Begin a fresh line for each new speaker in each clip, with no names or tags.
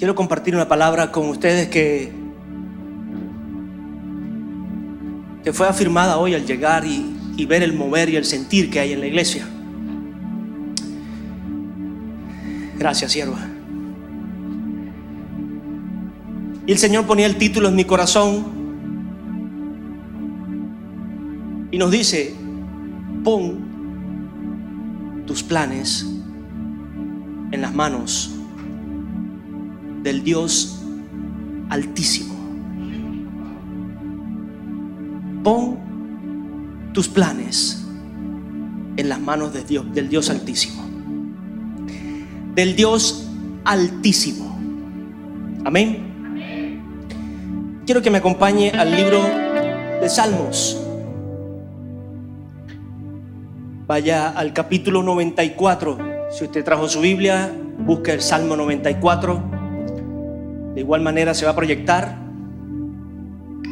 Quiero compartir una palabra con ustedes que fue afirmada hoy al llegar y ver el mover y el sentir que hay en la iglesia. Gracias, sierva. Y el Señor ponía el título en mi corazón y nos dice: pon tus planes en las manos del Dios Altísimo. Pon tus planes en las manos de Dios, del Dios Altísimo. Del Dios Altísimo. Amén. Quiero que me acompañe al libro de Salmos. Vaya al capítulo 94. Si usted trajo su Biblia, busque el Salmo 94. De igual manera se va a proyectar,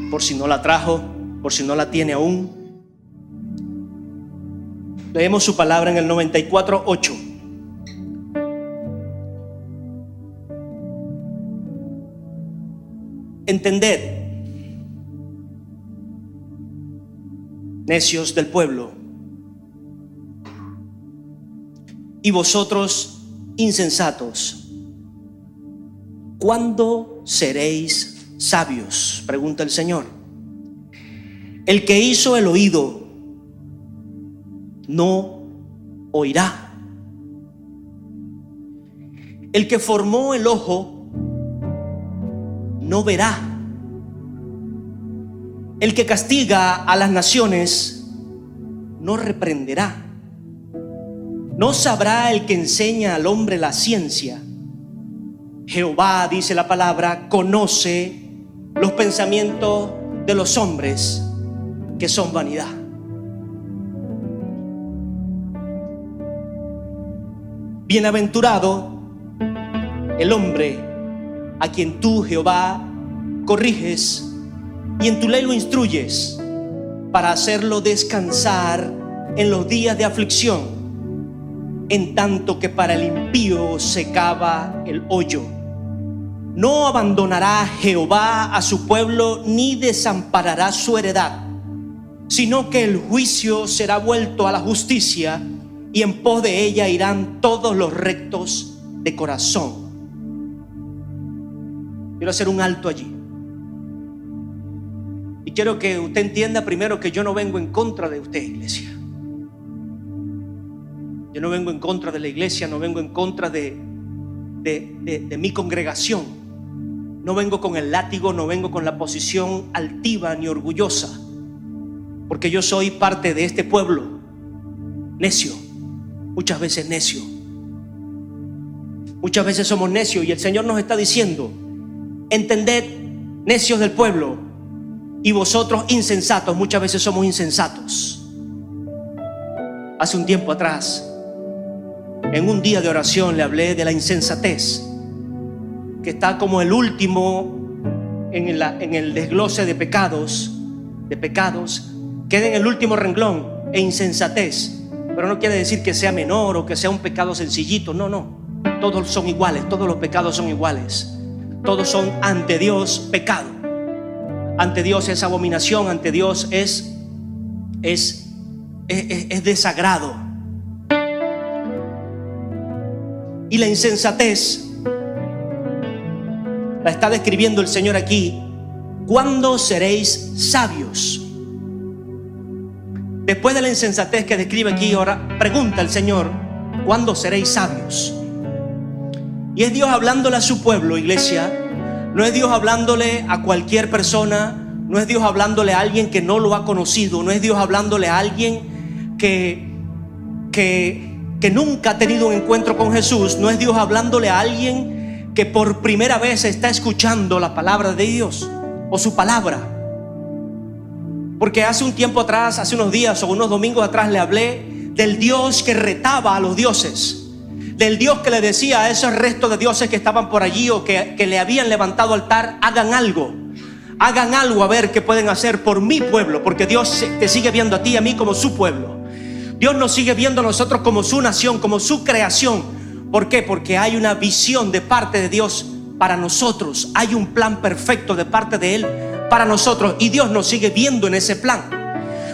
por si no la trajo, por si no la tiene aún. Leemos su palabra en el 94:8. Entended, necios del pueblo, y vosotros insensatos, ¿cuándo seréis sabios?, pregunta el Señor. El que hizo el oído no oirá. El que formó el ojo no verá. El que castiga a las naciones no reprenderá. No sabrá el que enseña al hombre la ciencia. Jehová, dice la palabra, conoce los pensamientos de los hombres, que son vanidad. Bienaventurado el hombre a quien tú, Jehová, corriges y en tu ley lo instruyes, para hacerlo descansar en los días de aflicción, en tanto que para el impío se cava el hoyo. No abandonará Jehová a su pueblo, ni desamparará su heredad, sino que el juicio será vuelto a la justicia, y en pos de ella irán todos los rectos de corazón. Quiero hacer un alto allí. Y quiero que usted entienda primero que yo no vengo en contra de usted, iglesia. Yo no vengo en contra de la iglesia, no vengo en contra de mi congregación. No vengo con el látigo, no vengo con la posición altiva ni orgullosa, porque yo soy parte de este pueblo necio, muchas veces necio. Muchas veces somos necios y el Señor nos está diciendo: entended, necios del pueblo, y vosotros insensatos. Muchas veces somos insensatos. Hace un tiempo atrás, en un día de oración, le hablé de la insensatez, que está como el último en el desglose de pecados, queda en el último renglón, e insensatez. Pero no quiere decir que sea menor o que sea un pecado sencillito. No. Todos son iguales, todos los pecados son iguales. Todos son ante Dios pecado. Ante Dios es abominación, ante Dios es desagrado. Y la insensatez la está describiendo el Señor aquí. ¿Cuándo seréis sabios? Después de la insensatez que describe aquí, ahora pregunta el Señor: ¿cuándo seréis sabios? Y es Dios hablándole a su pueblo, iglesia. No es Dios hablándole a cualquier persona. No es Dios hablándole a alguien que no lo ha conocido. No es Dios hablándole a alguien que nunca ha tenido un encuentro con Jesús. No es Dios hablándole a alguien que por primera vez está escuchando la palabra de Dios o su palabra. Porque hace un tiempo atrás, hace unos días o unos domingos atrás, le hablé del Dios que retaba a los dioses, del Dios que le decía a esos restos de dioses que estaban por allí o que le habían levantado altar: hagan algo a ver qué pueden hacer por mi pueblo, porque Dios te sigue viendo a ti y a mí como su pueblo. Dios nos sigue viendo a nosotros como su nación, como su creación. ¿Por qué? Porque hay una visión de parte de Dios para nosotros. Hay un plan perfecto de parte de Él para nosotros, y Dios nos sigue viendo en ese plan.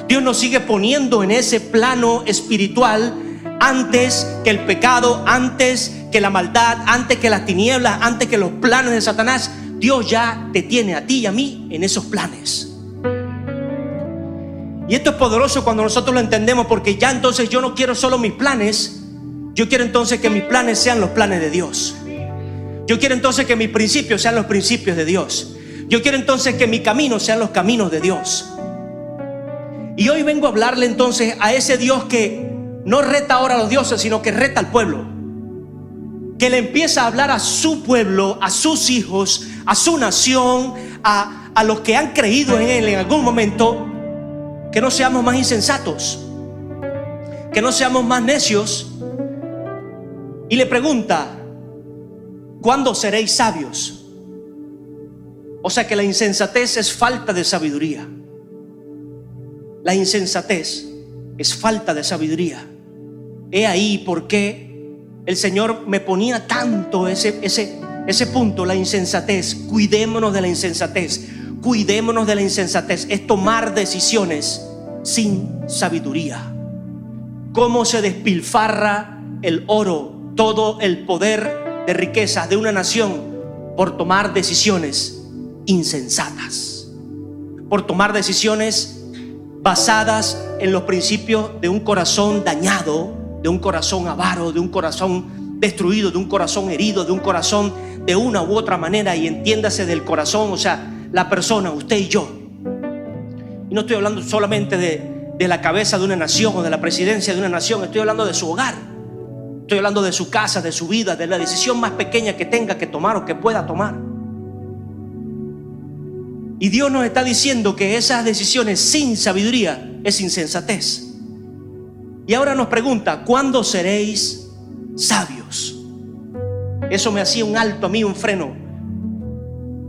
Dios nos sigue poniendo en ese plano espiritual antes que el pecado, antes que la maldad, antes que las tinieblas, antes que los planes de Satanás. Dios ya te tiene a ti y a mí en esos planes. Y esto es poderoso cuando nosotros lo entendemos, porque ya entonces yo no quiero solo mis planes, yo quiero entonces que mis planes sean los planes de Dios. Yo quiero entonces que mis principios sean los principios de Dios. Yo quiero entonces que mis caminos sean los caminos de Dios. Y hoy vengo a hablarle entonces a ese Dios que no reta ahora a los dioses, sino que reta al pueblo. Que le empieza a hablar a su pueblo, a sus hijos, a su nación, a los que han creído en Él en algún momento, que no seamos más insensatos, que no seamos más necios. Y le pregunta: ¿cuándo seréis sabios? O sea que la insensatez es falta de sabiduría. La insensatez es falta de sabiduría. He ahí por qué el Señor me ponía tanto ese punto, la insensatez. Cuidémonos de la insensatez. Cuidémonos de la insensatez. Es tomar decisiones sin sabiduría. Cómo se despilfarra el oro, todo el poder de riquezas de una nación por tomar decisiones insensatas, por tomar decisiones basadas en los principios de un corazón dañado, de un corazón avaro, de un corazón destruido, de un corazón herido, de un corazón de una u otra manera. Y entiéndase del corazón, o sea, la persona, usted y yo. Y no estoy hablando solamente de la cabeza de una nación o de la presidencia de una nación. Estoy hablando de su hogar. Estoy hablando de su casa, de su vida, de la decisión más pequeña que tenga que tomar o que pueda tomar. Y Dios nos está diciendo que esas decisiones sin sabiduría es insensatez. Y ahora nos pregunta: ¿cuándo seréis sabios? Eso me hacía un alto a mí, un freno.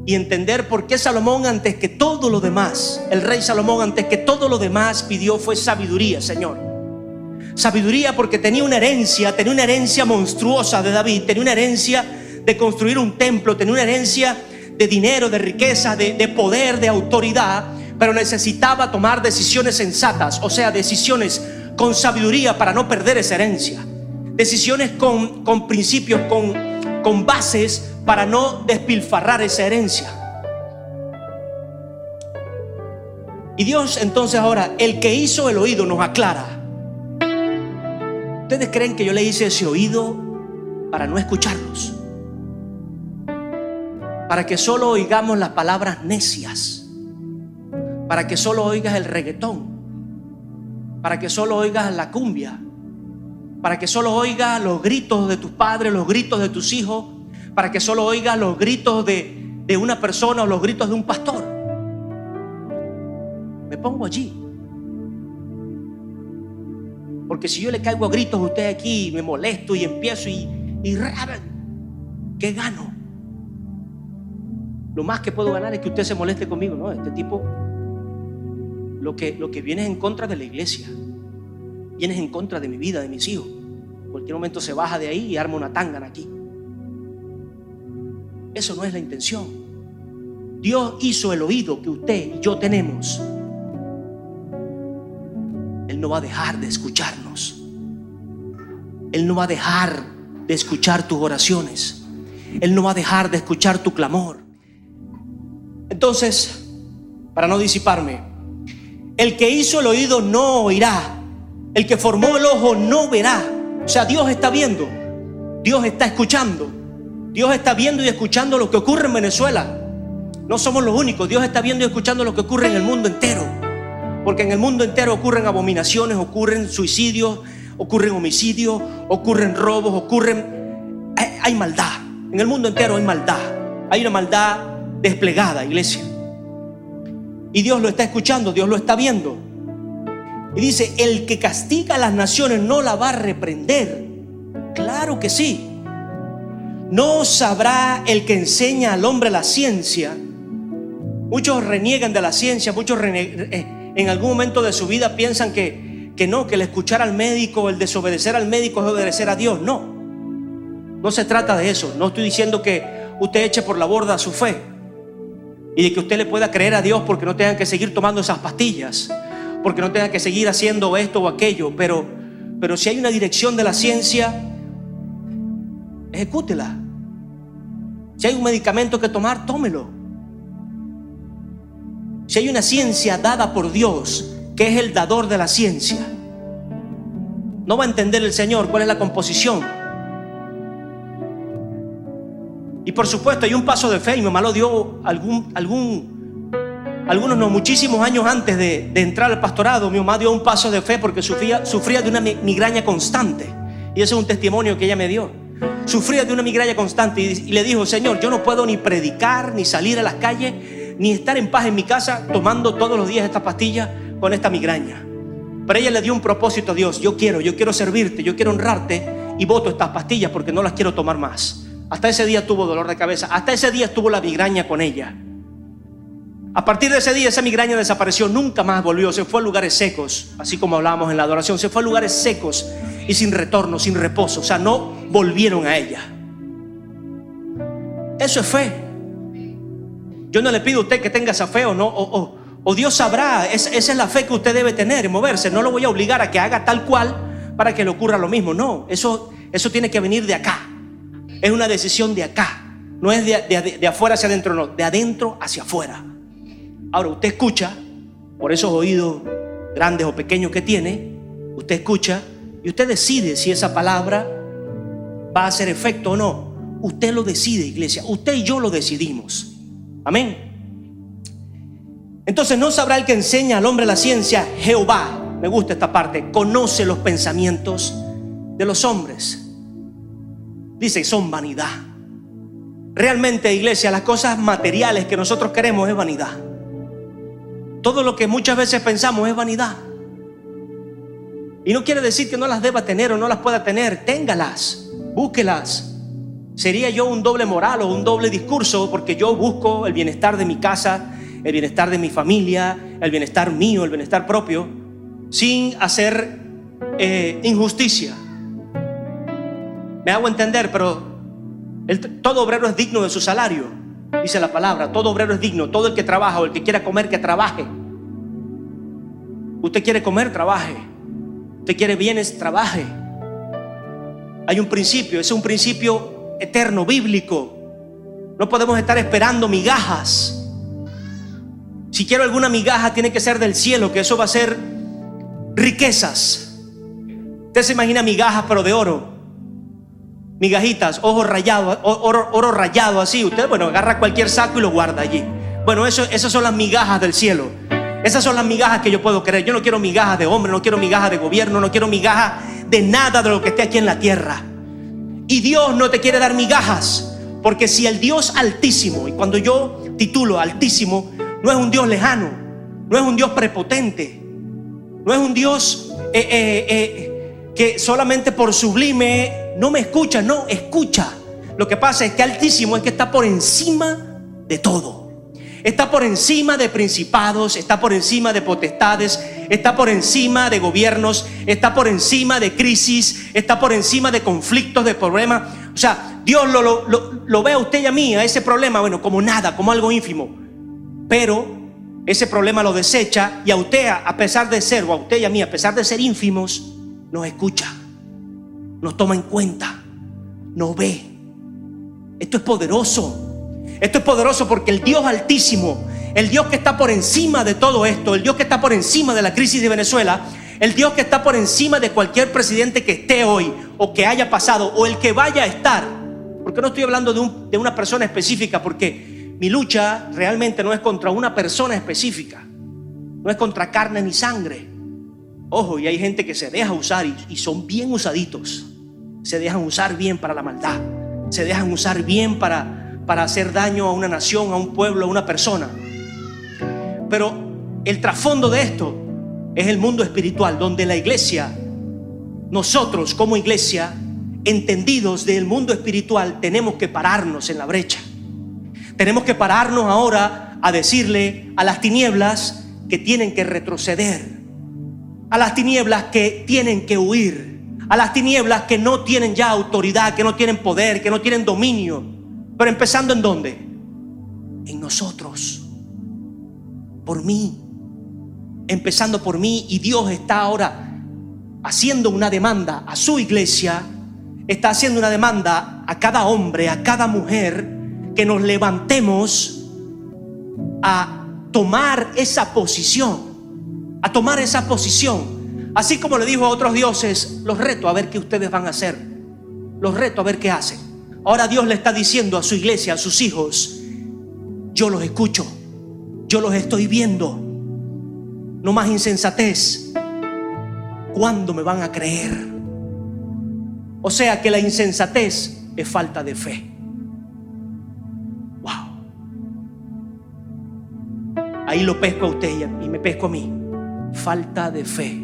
Y entender por qué Salomón, antes que todo lo demás, el rey Salomón, antes que todo lo demás, pidió fue sabiduría, Señor. Sabiduría porque tenía una herencia monstruosa de David, tenía una herencia de construir un templo, tenía una herencia de dinero, de riqueza, de poder, de autoridad, pero necesitaba tomar decisiones sensatas, o sea, decisiones con sabiduría para no perder esa herencia, decisiones con principios, con bases para no despilfarrar esa herencia. Y Dios entonces ahora, el que hizo el oído, nos aclara. ¿Ustedes creen que yo le hice ese oído para no escucharlos? Para que solo oigamos las palabras necias, para que solo oigas el reggaetón, para que solo oigas la cumbia, para que solo oigas los gritos de tus padres, los gritos de tus hijos, para que solo oigas los gritos de una persona o los gritos de un pastor. Me pongo allí, porque si yo le caigo a gritos a usted aquí, me molesto y empiezo y ¿qué gano? Lo más que puedo ganar es que usted se moleste conmigo. No, este tipo lo que viene es en contra de la iglesia, viene en contra de mi vida, de mis hijos. En cualquier momento se baja de ahí y arma una tangana aquí. Eso no es la intención. Dios hizo el oído que usted y yo tenemos. Él no va a dejar de escucharnos. Él no va a dejar de escuchar tus oraciones. Él no va a dejar de escuchar tu clamor. Entonces, para no disiparme, el que hizo el oído no oirá, el que formó el ojo no verá. O sea, Dios está viendo, Dios está escuchando, Dios está viendo y escuchando lo que ocurre en Venezuela. No somos los únicos. Dios está viendo y escuchando lo que ocurre en el mundo entero, porque en el mundo entero ocurren abominaciones, ocurren suicidios, ocurren homicidios, ocurren robos, hay maldad. En el mundo entero hay maldad. Hay una maldad desplegada, iglesia. Y Dios lo está escuchando, Dios lo está viendo. Y dice: el que castiga a las naciones no la va a reprender. Claro que sí. No sabrá el que enseña al hombre la ciencia. Muchos reniegan de la ciencia, muchos en algún momento de su vida piensan que no, que el escuchar al médico, el desobedecer al médico es obedecer a Dios. No se trata de eso. No estoy diciendo que usted eche por la borda su fe y de que usted le pueda creer a Dios porque no tenga que seguir tomando esas pastillas, porque no tenga que seguir haciendo esto o aquello. Pero si hay una dirección de la ciencia, ejecútela. Si hay un medicamento que tomar, tómelo. Si hay una ciencia dada por Dios, que es el dador de la ciencia, no va a entender el Señor cuál es la composición. Y por supuesto hay un paso de fe, y mi mamá lo dio algunos no, muchísimos años antes de entrar al pastorado. Mi mamá dio un paso de fe porque sufría de una migraña constante, y ese es un testimonio que ella me dio. Sufría de una migraña constante y le dijo: Señor, yo no puedo ni predicar, ni salir a las calles, ni estar en paz en mi casa tomando todos los días esta pastilla con esta migraña. Pero ella le dio un propósito a Dios: yo quiero servirte, yo quiero honrarte, y voto estas pastillas porque no las quiero tomar más. Hasta ese día tuvo dolor de cabeza, hasta ese día estuvo la migraña con ella. A partir de ese día esa migraña desapareció, nunca más volvió. Se fue a lugares secos, así como hablábamos en la adoración. Se fue a lugares secos y sin retorno, sin reposo. O sea, no volvieron a ella. Eso es fe. Yo no le pido a usted que tenga esa fe o no, o Dios sabrá. Esa es la fe que usted debe tener, moverse. No lo voy a obligar a que haga tal cual para que le ocurra lo mismo. No, eso tiene que venir de acá. Es una decisión de acá. No es de afuera hacia adentro, no, de adentro hacia afuera. Ahora usted escucha, por esos oídos grandes o pequeños que tiene, usted escucha y usted decide si esa palabra va a hacer efecto o no. Usted lo decide, iglesia. Usted y yo lo decidimos. Amén. Entonces, no sabrá el que enseña al hombre la ciencia. Jehová, me gusta esta parte, conoce los pensamientos de los hombres. Dice, son vanidad. Realmente, iglesia, las cosas materiales que nosotros queremos es vanidad. Todo lo que muchas veces pensamos es vanidad. Y no quiere decir que no las deba tener o no las pueda tener. Téngalas, búsquelas. Sería yo un doble moral o un doble discurso, porque yo busco el bienestar de mi casa, el bienestar de mi familia, el bienestar mío, el bienestar propio, sin hacer injusticia. Me hago entender, pero todo obrero es digno de su salario, dice la palabra. Todo obrero es digno. Todo el que trabaja o el que quiera comer, que trabaje. Usted quiere comer, trabaje. Usted quiere bienes, trabaje. Hay un principio, ese es un principio eterno, bíblico. No podemos estar esperando migajas. Si quiero alguna migaja, tiene que ser del cielo, que eso va a ser riquezas. Usted se imagina migajas, pero de oro. Migajitas, ojos rayados, oro rayado así. Usted, agarra cualquier saco y lo guarda allí. Esas son las migajas del cielo. Esas son las migajas que yo puedo querer. Yo no quiero migajas de hombre, no quiero migajas de gobierno, no quiero migajas de nada de lo que esté aquí en la tierra. Y Dios no te quiere dar migajas, porque si el Dios altísimo, y cuando yo titulo altísimo, no es un Dios lejano, no es un Dios prepotente, no es un Dios que solamente por sublime no me escucha, no, escucha. Lo que pasa es que altísimo es que está por encima de todo. Está por encima de principados, está por encima de potestades, está por encima de gobiernos, está por encima de crisis, está por encima de conflictos, de problemas. O sea, Dios lo ve a usted y a mí, a ese problema, como nada, como algo ínfimo. Pero ese problema lo desecha, y a usted, a pesar de ser, o a usted y a mí, a pesar de ser ínfimos, nos escucha, nos toma en cuenta, nos ve. Esto es poderoso. Esto es poderoso porque el Dios altísimo, el Dios que está por encima de todo esto, el Dios que está por encima de la crisis de Venezuela, el Dios que está por encima de cualquier presidente que esté hoy o que haya pasado o el que vaya a estar. Porque no estoy hablando de una persona específica, porque mi lucha realmente no es contra una persona específica, no es contra carne ni sangre. Ojo, y hay gente que se deja usar y son bien usaditos. Se dejan usar bien para la maldad, se dejan usar bien para hacer daño a una nación, a un pueblo, a una persona. Pero el trasfondo de esto es el mundo espiritual, donde la iglesia, nosotros como iglesia, entendidos del mundo espiritual, tenemos que pararnos en la brecha. Tenemos que pararnos ahora a decirle a las tinieblas que tienen que retroceder, a las tinieblas que tienen que huir, a las tinieblas que no tienen ya autoridad, que no tienen poder, que no tienen dominio. Pero empezando ¿en dónde? En nosotros. Por mí. Empezando por mí. Y Dios está ahora haciendo una demanda a su iglesia. Está haciendo una demanda a cada hombre, a cada mujer, que nos levantemos a tomar esa posición. A tomar esa posición. Así como le dijo a otros dioses, los reto a ver qué ustedes van a hacer. Los reto a ver qué hacen. Ahora Dios le está diciendo a su iglesia, a sus hijos: yo los escucho, yo los estoy viendo. No más insensatez. ¿Cuándo me van a creer? O sea que la insensatez es falta de fe. Wow. Ahí lo pesco a usted y me pesco a mí. Falta de fe.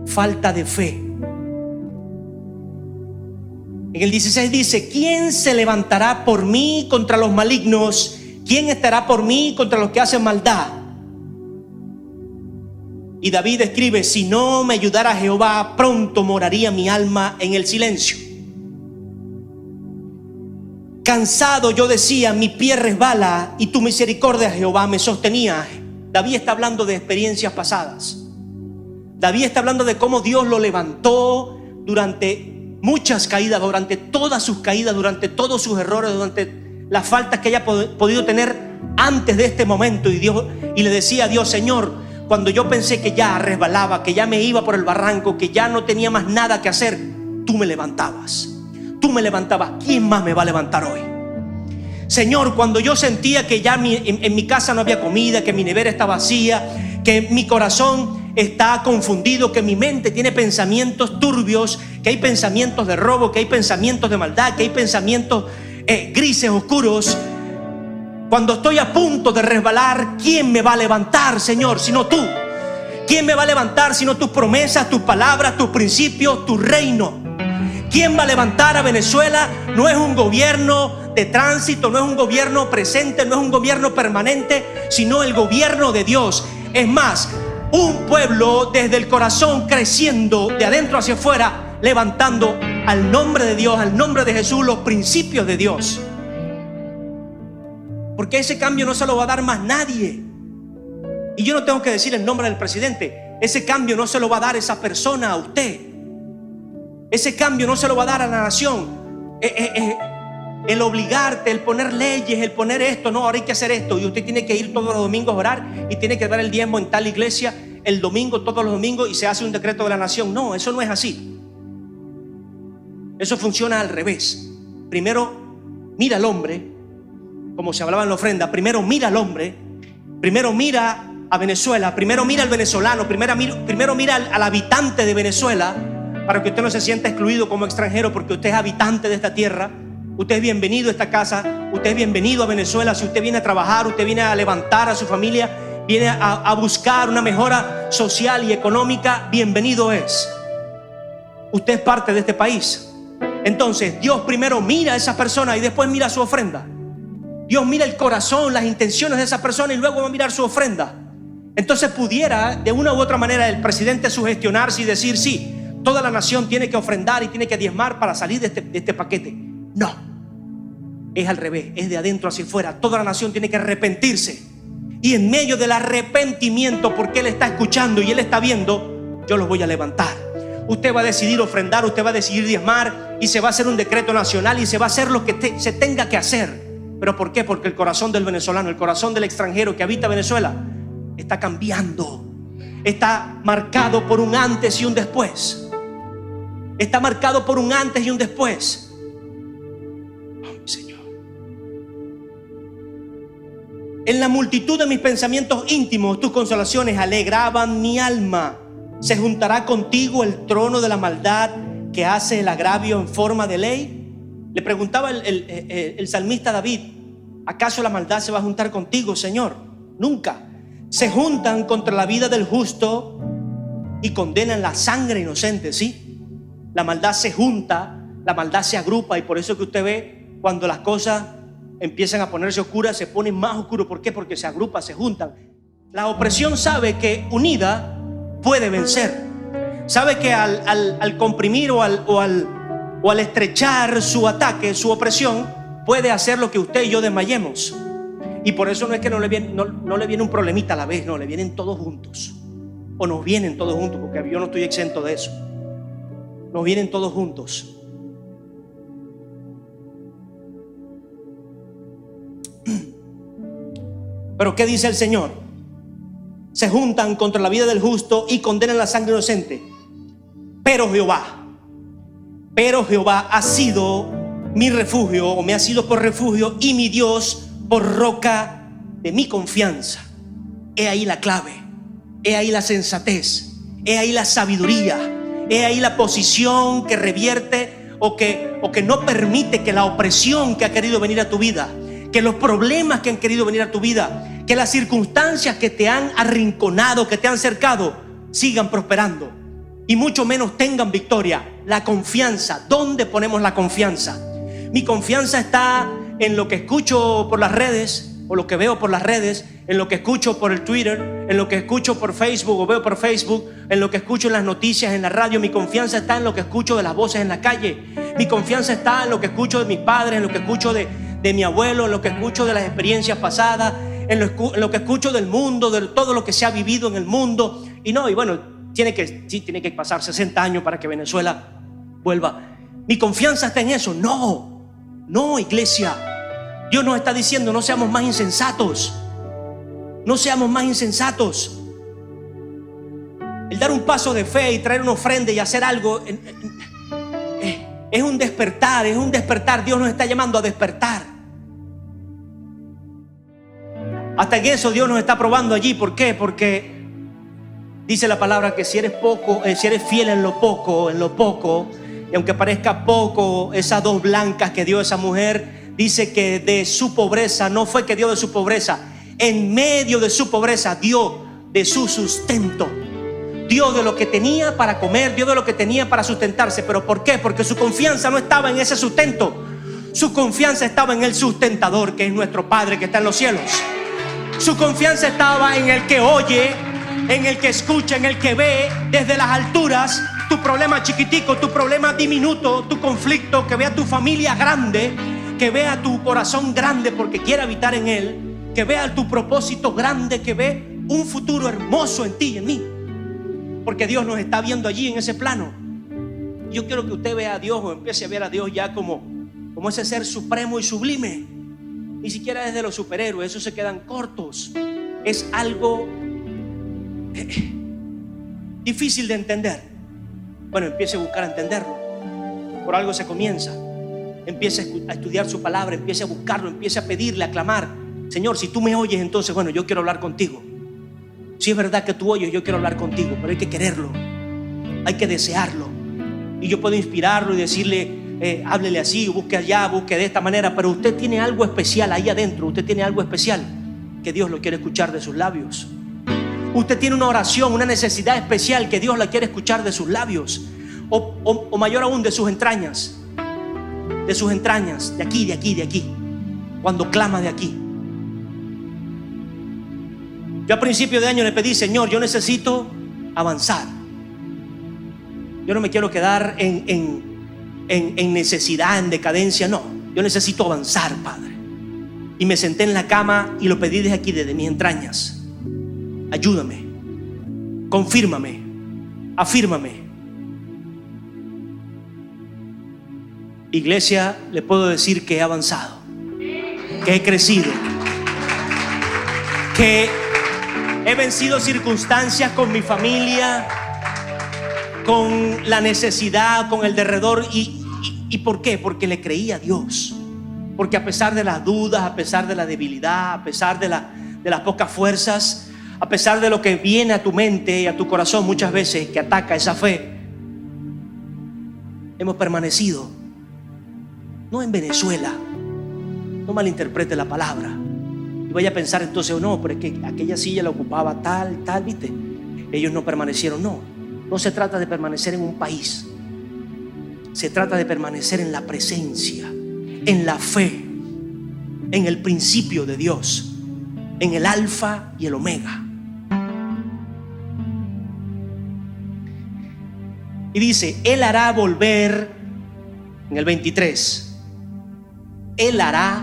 Falta de fe. En el 16 dice: ¿quién se levantará por mí contra los malignos? ¿Quién estará por mí contra los que hacen maldad? Y David escribe: si no me ayudara Jehová, pronto moraría mi alma en el silencio. Cansado yo decía, mi pie resbala, y tu misericordia, Jehová, me sostenía. David está hablando de experiencias pasadas. David está hablando de cómo Dios lo levantó durante muchas caídas, durante todas sus caídas, durante todos sus errores, durante las faltas que haya podido tener antes de este momento. Y le decía a Dios: Señor, cuando yo pensé que ya resbalaba, que ya me iba por el barranco, que ya no tenía más nada que hacer, tú me levantabas. Tú me levantabas. ¿Quién más me va a levantar hoy? Señor, cuando yo sentía que ya en mi casa no había comida, que mi nevera está vacía, que mi corazón está confundido, que mi mente tiene pensamientos turbios, que hay pensamientos de robo, que hay pensamientos de maldad, que hay pensamientos grises, oscuros. Cuando estoy a punto de resbalar, ¿quién me va a levantar, Señor, sino tú? ¿Quién me va a levantar sino tus promesas, tus palabras, tus principios, tu reino? ¿Quién va a levantar a Venezuela? No es un gobierno de tránsito, no es un gobierno presente, no es un gobierno permanente, sino el gobierno de Dios. Es más, un pueblo desde el corazón creciendo de adentro hacia afuera, levantando al nombre de Dios, al nombre de Jesús, los principios de Dios. Porque ese cambio no se lo va a dar más nadie. Y yo no tengo que decir el nombre del presidente. Ese cambio no se lo va a dar esa persona a usted. Ese cambio no se lo va a dar a la nación. El obligarte, el poner leyes, el poner esto, no, ahora hay que hacer esto, y usted tiene que ir todos los domingos a orar y tiene que dar el diezmo en tal iglesia el domingo, todos los domingos, y se hace un decreto de la nación. No, eso no es así. Eso funciona al revés. Primero mira al hombre, como se hablaba en la ofrenda. Primero mira al hombre, primero mira a Venezuela, primero mira al venezolano, primero mira al habitante de Venezuela, para que usted no se sienta excluido como extranjero, porque usted es habitante de esta tierra. Usted es bienvenido a esta casa, usted es bienvenido a Venezuela. Si usted viene a trabajar, usted viene a levantar a su familia, viene a buscar una mejora social y económica, bienvenido es. Usted es parte de este país. Entonces Dios primero mira a esa persona y después mira su ofrenda. Dios mira el corazón, las intenciones de esa persona, y luego va a mirar su ofrenda. Entonces pudiera de una u otra manera el presidente sugestionarse y decir: sí, toda la nación tiene que ofrendar y tiene que diezmar para salir de este paquete. No, es al revés, es de adentro hacia afuera. Toda la nación tiene que arrepentirse, y en medio del arrepentimiento, porque Él está escuchando y Él está viendo, yo los voy a levantar. Usted va a decidir ofrendar, usted va a decidir diezmar, y se va a hacer un decreto nacional y se va a hacer lo que se tenga que hacer. ¿Pero por qué? Porque el corazón del venezolano, el corazón del extranjero que habita Venezuela está cambiando. Está marcado por un antes y un después. Está marcado por un antes y un después. En la multitud de mis pensamientos íntimos, tus consolaciones alegraban mi alma. ¿Se juntará contigo el trono de la maldad que hace el agravio en forma de ley? Le preguntaba el salmista David: ¿acaso la maldad se va a juntar contigo, Señor? Nunca. Se juntan contra la vida del justo y condenan la sangre inocente, ¿sí? La maldad se junta, la maldad se agrupa, y por eso que usted ve cuando las cosas empiezan a ponerse oscuras, se ponen más oscuros. ¿Por qué? Porque se agrupan, se juntan. La opresión sabe que unida puede vencer. Sabe que al comprimir o al o al estrechar su ataque, su opresión, puede hacer lo que usted y yo desmayemos. Y por eso no es que no le viene un problemita a la vez, no, le vienen todos juntos. O nos vienen todos juntos, porque yo no estoy exento de eso. Nos vienen todos juntos. Pero ¿qué dice el Señor? Se juntan contra la vida del justo y condenan la sangre inocente. Pero Jehová ha sido mi refugio, o me ha sido por refugio, y mi Dios por roca de mi confianza. He ahí la clave, he ahí la sensatez, he ahí la sabiduría, he ahí la posición que revierte o que no permite que la opresión que ha querido venir a tu vida, que los problemas que han querido venir a tu vida, que las circunstancias que te han arrinconado, que te han cercado, sigan prosperando y mucho menos tengan victoria. La confianza, ¿dónde ponemos la confianza? Mi confianza está en lo que escucho por las redes, o lo que veo por las redes, en lo que escucho por el Twitter, en lo que escucho por Facebook o veo por Facebook, en lo que escucho en las noticias, en la radio. Mi confianza está en lo que escucho de las voces en la calle. Mi confianza está en lo que escucho de mis padres, en lo que escucho de mi abuelo, en lo que escucho de las experiencias pasadas, en lo que escucho del mundo, de todo lo que se ha vivido en el mundo. Y bueno, tiene que pasar 60 años para que Venezuela vuelva. Mi confianza está en eso. No, iglesia. Dios nos está diciendo: no seamos más insensatos. No seamos más insensatos. El dar un paso de fe y traer una ofrenda y hacer algo es un despertar, es un despertar. Dios nos está llamando a despertar. Hasta en eso Dios nos está probando allí. ¿Por qué? Porque dice la palabra que si eres fiel en lo poco, y aunque parezca poco, esas 2 blancas que dio esa mujer, dice que de su pobreza, no fue que dio de su pobreza, en medio de su pobreza dio de su sustento. Dio de lo que tenía para comer, dio de lo que tenía para sustentarse. ¿Pero por qué? Porque su confianza no estaba en ese sustento. Su confianza estaba en el sustentador, que es nuestro Padre que está en los cielos. Su confianza estaba en el que oye, en el que escucha, en el que ve desde las alturas tu problema chiquitico, tu problema diminuto, tu conflicto, que vea tu familia grande, que vea tu corazón grande porque quiere habitar en él, que vea tu propósito grande, que ve un futuro hermoso en ti y en mí, porque Dios nos está viendo allí en ese plano. Yo quiero que usted vea a Dios, o empiece a ver a Dios ya como ese ser supremo y sublime. Ni siquiera es de los superhéroes, esos se quedan cortos. Es algo difícil de entender. Bueno, empiece a buscar entenderlo. Por algo se comienza. Empiece a estudiar su palabra, empiece a buscarlo, empiece a pedirle, a clamar: Señor, si tú me oyes, entonces bueno, yo quiero hablar contigo. Si es verdad que tú oyes, yo quiero hablar contigo. Pero hay que quererlo, hay que desearlo. Y yo puedo inspirarlo y decirle: háblele así, busque allá, busque de esta manera. Pero usted tiene algo especial ahí adentro. Usted tiene algo especial que Dios lo quiere escuchar de sus labios. Usted tiene una oración, una necesidad especial que Dios la quiere escuchar de sus labios, o mayor aún, de sus entrañas. De sus entrañas, de aquí. Cuando clama de aquí. Yo a principio de año le pedí: Señor, yo necesito avanzar. Yo no me quiero quedar en necesidad, en decadencia. No, yo necesito avanzar, Padre. Y me senté en la cama y lo pedí desde aquí, desde mis entrañas. Ayúdame, confírmame, afírmame. Iglesia, le puedo decir que he avanzado, que he crecido, que he vencido circunstancias con mi familia, con la necesidad, con el derredor. ¿Y por qué? Porque le creí a Dios. Porque a pesar de las dudas, a pesar de la debilidad, a pesar de las pocas fuerzas, a pesar de lo que viene a tu mente y a tu corazón muchas veces, que ataca esa fe, hemos permanecido. No en Venezuela, no malinterprete la palabra y vaya a pensar entonces: no, pero es que aquella silla la ocupaba tal, ¿viste? Ellos no permanecieron. No se trata de permanecer en un país, se trata de permanecer en la presencia, en la fe, en el principio de Dios, en el alfa y el omega. Y dice: Él hará volver en el 23, Él hará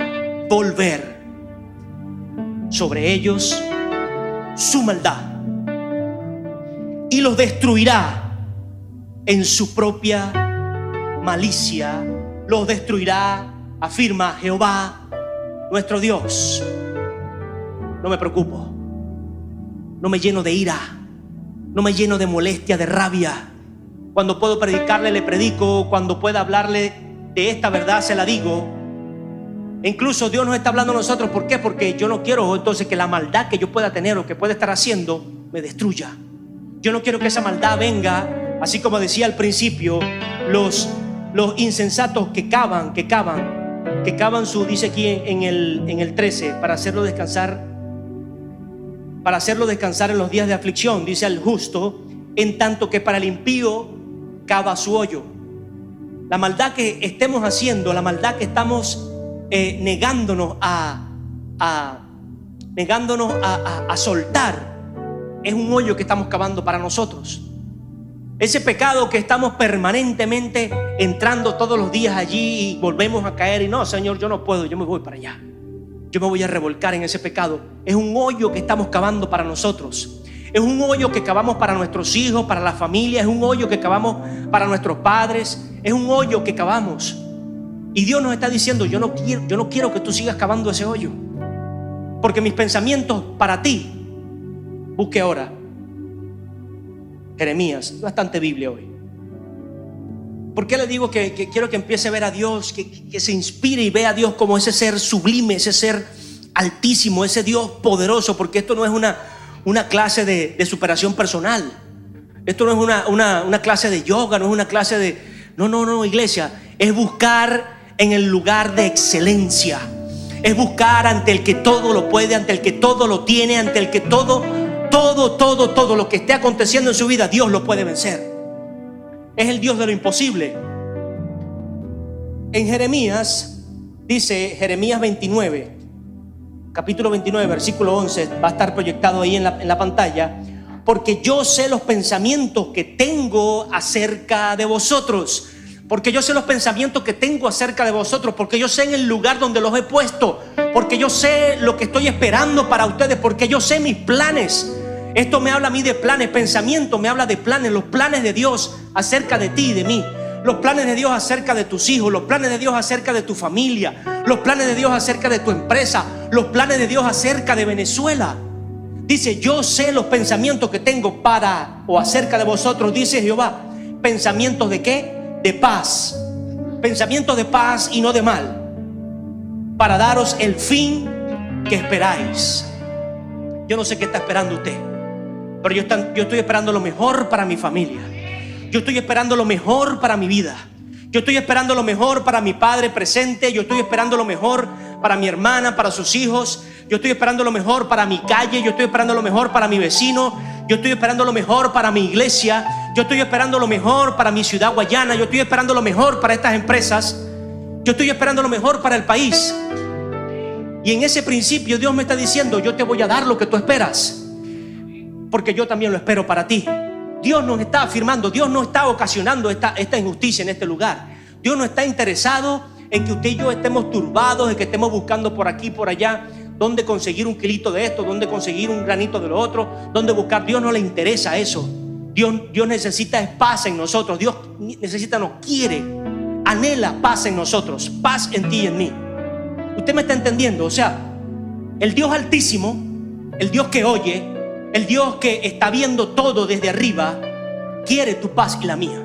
volver sobre ellos su maldad y los destruirá en su propia malicia. Los destruirá, afirma Jehová nuestro Dios. No me preocupo, no me lleno de ira, no me lleno de molestia, de rabia. Cuando puedo predicarle, le predico. Cuando pueda hablarle de esta verdad, se la digo. E incluso Dios nos está hablando a nosotros. ¿Por qué? Porque yo no quiero entonces que la maldad que yo pueda tener o que pueda estar haciendo me destruya. Yo no quiero que esa maldad venga, así como decía al principio, los insensatos que cavan su, dice aquí en el 13, para hacerlo descansar en los días de aflicción, dice al justo, en tanto que para el impío cava su hoyo. La maldad que estemos haciendo, la maldad que estamos negándonos a soltar, es un hoyo que estamos cavando para nosotros. Ese pecado que estamos permanentemente entrando todos los días allí y volvemos a caer y no, Señor, yo no puedo, yo me voy para allá, yo me voy a revolcar en ese pecado. Es un hoyo que estamos cavando para nosotros. Es un hoyo que cavamos para nuestros hijos, para la familia. Es un hoyo que cavamos para nuestros padres. Es un hoyo que cavamos. Y Dios nos está diciendo, yo no quiero que tú sigas cavando ese hoyo, porque mis pensamientos para ti. Busque ahora Jeremías, bastante Biblia hoy. ¿Por qué le digo que quiero que empiece a ver a Dios, que se inspire y vea a Dios como ese ser sublime, ese ser altísimo, ese Dios poderoso? Porque esto no es una clase de superación personal. Esto no es una clase de yoga, no es una clase de... No, iglesia. Es buscar en el lugar de excelencia. Es buscar ante el que todo lo puede, ante el que todo lo tiene, ante el que todo lo que esté aconteciendo en su vida, Dios lo puede vencer. Es el Dios de lo imposible. En Jeremías, dice Jeremías 29, capítulo 29, versículo 11, va a estar proyectado ahí en la pantalla. Porque yo sé los pensamientos que tengo acerca de vosotros. Porque yo sé los pensamientos que tengo acerca de vosotros. Porque yo sé en el lugar donde los he puesto. Porque yo sé lo que estoy esperando para ustedes. Porque yo sé mis planes. Esto me habla a mí de planes. Pensamiento me habla de planes. Los planes de Dios acerca de ti y de mí. Los planes de Dios acerca de tus hijos. Los planes de Dios acerca de tu familia. Los planes de Dios acerca de tu empresa. Los planes de Dios acerca de Venezuela. Dice, yo sé los pensamientos que tengo para o acerca de vosotros, dice Jehová. ¿Pensamientos de qué? De paz. Pensamientos de paz y no de mal, para daros el fin que esperáis. Yo no sé qué está esperando usted, pero yo estoy esperando lo mejor para mi familia. Yo estoy esperando lo mejor para mi vida. Yo estoy esperando lo mejor para mi padre presente. Yo estoy esperando lo mejor para mi hermana, para sus hijos. Yo estoy esperando lo mejor para mi calle. Yo estoy esperando lo mejor para mi vecino. Yo estoy esperando lo mejor para mi iglesia. Yo estoy esperando lo mejor para mi ciudad Guayana. Yo estoy esperando lo mejor para estas empresas. Yo estoy esperando lo mejor para el país. Y en ese principio Dios me está diciendo, yo te voy a dar lo que tú esperas, porque yo también lo espero para ti. Dios nos está afirmando, Dios no está ocasionando esta injusticia en este lugar. Dios no está interesado en que usted y yo estemos turbados, en que estemos buscando por aquí y por allá dónde conseguir un kilito de esto, dónde conseguir un granito de lo otro, dónde buscar. Dios no le interesa eso. Dios necesita paz en nosotros. Dios necesita, nos quiere, anhela paz en nosotros, paz en ti y en mí. ¿Usted me está entendiendo? O sea, el Dios altísimo, el Dios que oye, el Dios que está viendo todo desde arriba, quiere tu paz y la mía.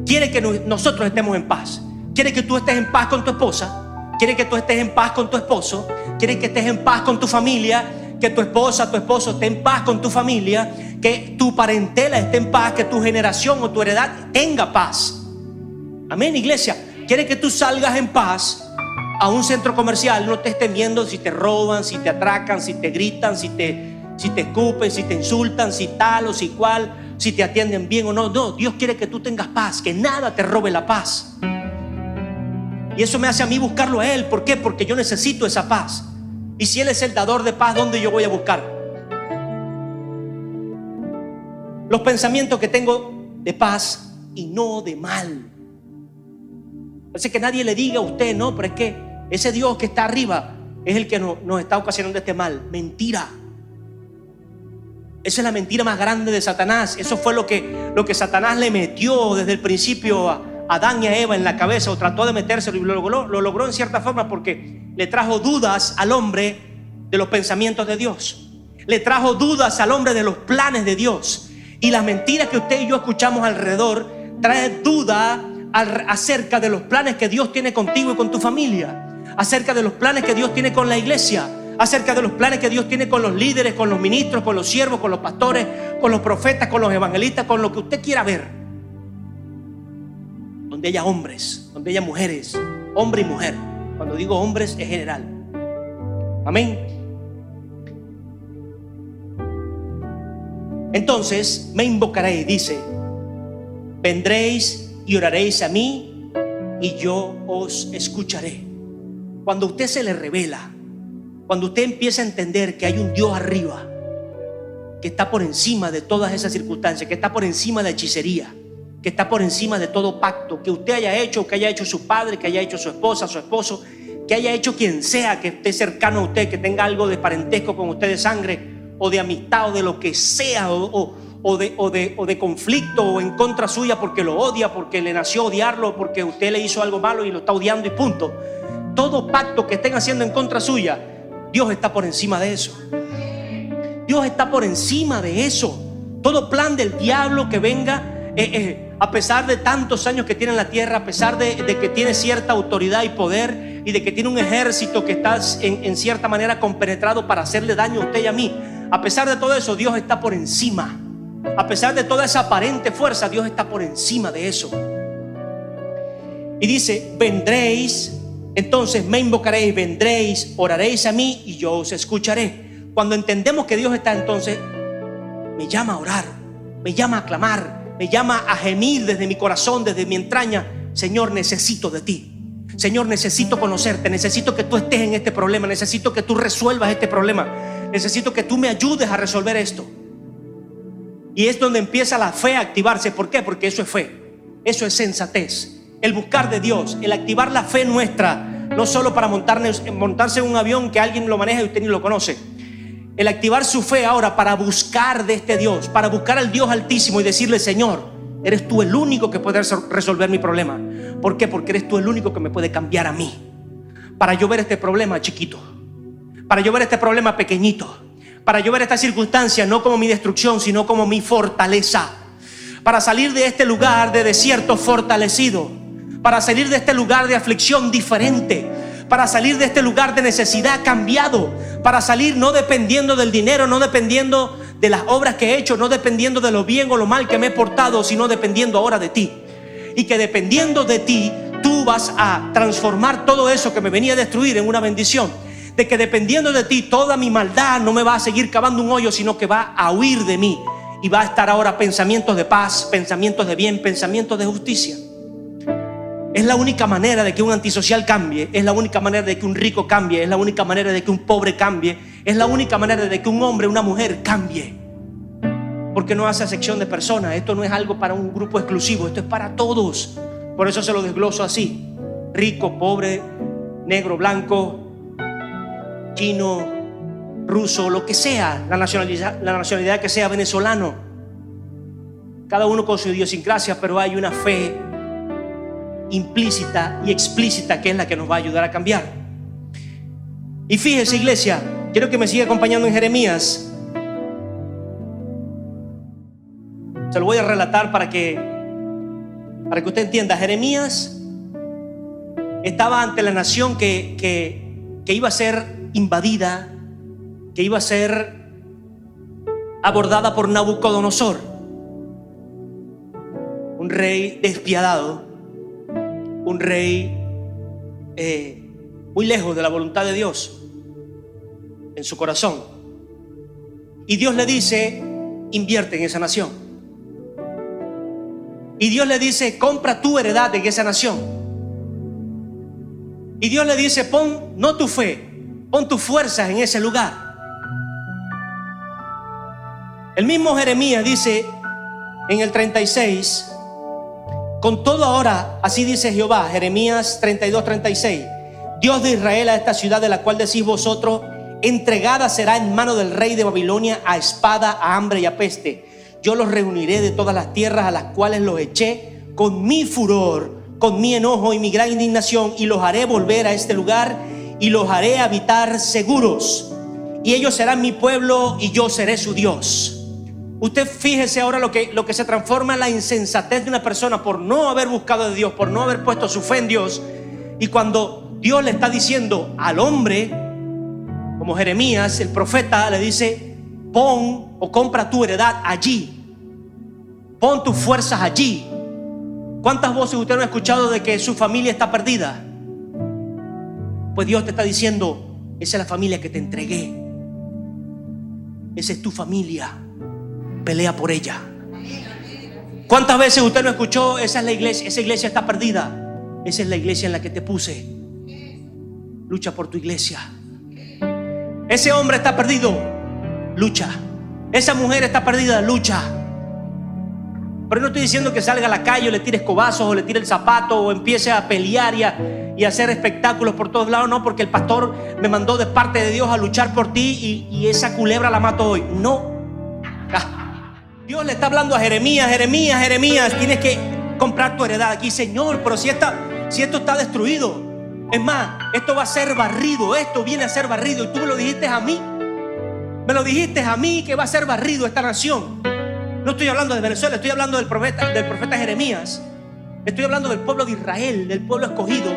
Quiere que nosotros estemos en paz. Quiere que tú estés en paz con tu esposa. Quiere que tú estés en paz con tu esposo. Quiere que estés en paz con tu familia. Que tu esposa, tu esposo esté en paz con tu familia. Que tu parentela esté en paz. Que tu generación o tu heredad tenga paz. Amén, iglesia. Quiere que tú salgas en paz a un centro comercial. No te estén viendo si te roban, si te atracan, si te gritan, si te escupen, si te insultan, si tal o si cual, si te atienden bien o no. No, Dios quiere que tú tengas paz, que nada te robe la paz. Y eso me hace a mí buscarlo a Él. ¿Por qué? Porque yo necesito esa paz. Y si Él es el dador de paz, ¿dónde yo voy a buscar? Los pensamientos que tengo de paz y no de mal. Parece que nadie le diga a usted, no, pero es que ese Dios que está arriba es el que nos está ocasionando este mal. Mentira. Esa es la mentira más grande de Satanás. Eso fue lo que Satanás le metió desde el principio a Adán y a Eva en la cabeza, o trató de metérselo, y lo logró en cierta forma porque le trajo dudas al hombre de los pensamientos de Dios. Le trajo dudas al hombre de los planes de Dios. Y las mentiras que usted y yo escuchamos alrededor trae duda acerca de los planes que Dios tiene contigo y con tu familia, acerca de los planes que Dios tiene con la iglesia, acerca de los planes que Dios tiene con los líderes, con los ministros, con los siervos, con los pastores, con los profetas, con los evangelistas, con lo que usted quiera ver. Donde haya hombres, donde haya mujeres, hombre y mujer. Cuando digo hombres es general. Amén. Entonces me invocaréis, dice, vendréis y oraréis a mí y yo os escucharé. Cuando usted se le revela, cuando usted empieza a entender que hay un Dios arriba, que está por encima de todas esas circunstancias, que está por encima de la hechicería, que está por encima de todo pacto que usted haya hecho, que haya hecho su padre, que haya hecho su esposa, su esposo, que haya hecho quien sea que esté cercano a usted, que tenga algo de parentesco con usted, de sangre o de amistad o de lo que sea, o de conflicto o en contra suya porque lo odia, porque le nació odiarlo, porque usted le hizo algo malo y lo está odiando y punto. Todo pacto que estén haciendo en contra suya, Dios está por encima de eso. Dios está por encima de eso. Todo plan del diablo que venga, a pesar de tantos años que tiene en la tierra, a pesar de que tiene cierta autoridad y poder, y de que tiene un ejército que está en cierta manera compenetrado para hacerle daño a usted y a mí, a pesar de todo eso, Dios está por encima. A pesar de toda esa aparente fuerza, Dios está por encima de eso. Y dice, vendréis, entonces me invocaréis, vendréis, oraréis a mí y yo os escucharé. Cuando entendemos que Dios está, entonces me llama a orar, me llama a clamar, me llama a gemir desde mi corazón, desde mi entraña. Señor, necesito de ti. Señor, necesito conocerte, necesito que tú estés en este problema, necesito que tú resuelvas este problema, necesito que tú me ayudes a resolver esto. Y es donde empieza la fe a activarse. ¿Por qué? Porque eso es fe, eso es sensatez. El buscar de Dios, el activar la fe nuestra, no solo para montarse en un avión que alguien lo maneja y usted ni lo conoce. El activar su fe ahora para buscar de este Dios, para buscar al Dios Altísimo y decirle, Señor, eres tú el único que puede resolver mi problema. ¿Por qué? Porque eres tú el único que me puede cambiar a mí, para yo ver este problema chiquito, para yo ver este problema pequeñito, para yo ver esta circunstancia no como mi destrucción, sino como mi fortaleza, para salir de este lugar de desierto fortalecido, para salir de este lugar de aflicción diferente, para salir de este lugar de necesidad cambiado, para salir no dependiendo del dinero, no dependiendo de las obras que he hecho, no dependiendo de lo bien o lo mal que me he portado, sino dependiendo ahora de ti. Y que dependiendo de ti, tú vas a transformar todo eso que me venía a destruir en una bendición. De que dependiendo de ti, toda mi maldad no me va a seguir cavando un hoyo, sino que va a huir de mí. Y va a estar ahora pensamientos de paz, pensamientos de bien, pensamientos de justicia. Es la única manera de que un antisocial cambie, es la única manera de que un rico cambie, es la única manera de que un pobre cambie, es la única manera de que un hombre, una mujer cambie. Porque no hace acepción de personas. Esto no es algo para un grupo exclusivo, esto es para todos. Por eso se lo desgloso así: rico, pobre, negro, blanco, chino, ruso, lo que sea, la nacionalidad que sea, venezolano. Cada uno con su idiosincrasia, pero hay una fe implícita y explícita que es la que nos va a ayudar a cambiar. Y fíjese, iglesia, quiero que me siga acompañando en Jeremías. Se lo voy a relatar para que usted entienda. Jeremías estaba ante la nación que iba a ser invadida, que iba a ser abordada por Nabucodonosor, un rey despiadado, un rey muy lejos de la voluntad de Dios en su corazón. Y Dios le dice: invierte en esa nación. Y Dios le dice: compra tu heredad en esa nación. Y Dios le dice: pon no tu fe, pon tus fuerzas en ese lugar. El mismo Jeremías dice en el 36: Con todo ahora, así dice Jehová, Jeremías 32:36, Dios de Israel, a esta ciudad de la cual decís vosotros, entregada será en mano del rey de Babilonia a espada, a hambre y a peste. Yo los reuniré de todas las tierras a las cuales los eché con mi furor, con mi enojo y mi gran indignación, y los haré volver a este lugar y los haré habitar seguros. Y ellos serán mi pueblo y yo seré su Dios. Usted fíjese ahora lo que se transforma en la insensatez de una persona por no haber buscado de Dios, por no haber puesto su fe en Dios. Y cuando Dios le está diciendo al hombre, como Jeremías, el profeta, le dice: pon o compra tu heredad allí, pon tus fuerzas allí. ¿Cuántas voces usted no ha escuchado de que su familia está perdida? Pues Dios te está diciendo: esa es la familia que te entregué, esa es tu familia, pelea por ella. ¿Cuántas veces usted no escuchó: esa es la iglesia, esa iglesia está perdida, esa es la iglesia en la que te puse, lucha por tu iglesia? Ese hombre está perdido, lucha. Esa mujer está perdida, lucha. Pero no estoy diciendo que salga a la calle o le tire escobazos o le tire el zapato o empiece a pelear y a hacer espectáculos por todos lados. No, porque el pastor me mandó de parte de Dios a luchar por ti y esa culebra la mato hoy. No. Dios le está hablando a Jeremías: Jeremías, tienes que comprar tu heredad aquí. Señor, pero si esto está destruido, es más, esto va a ser barrido, esto viene a ser barrido. Y tú me lo dijiste a mí, que va a ser barrido esta nación. No estoy hablando de Venezuela, estoy hablando del profeta Jeremías. Estoy hablando del pueblo de Israel, del pueblo escogido,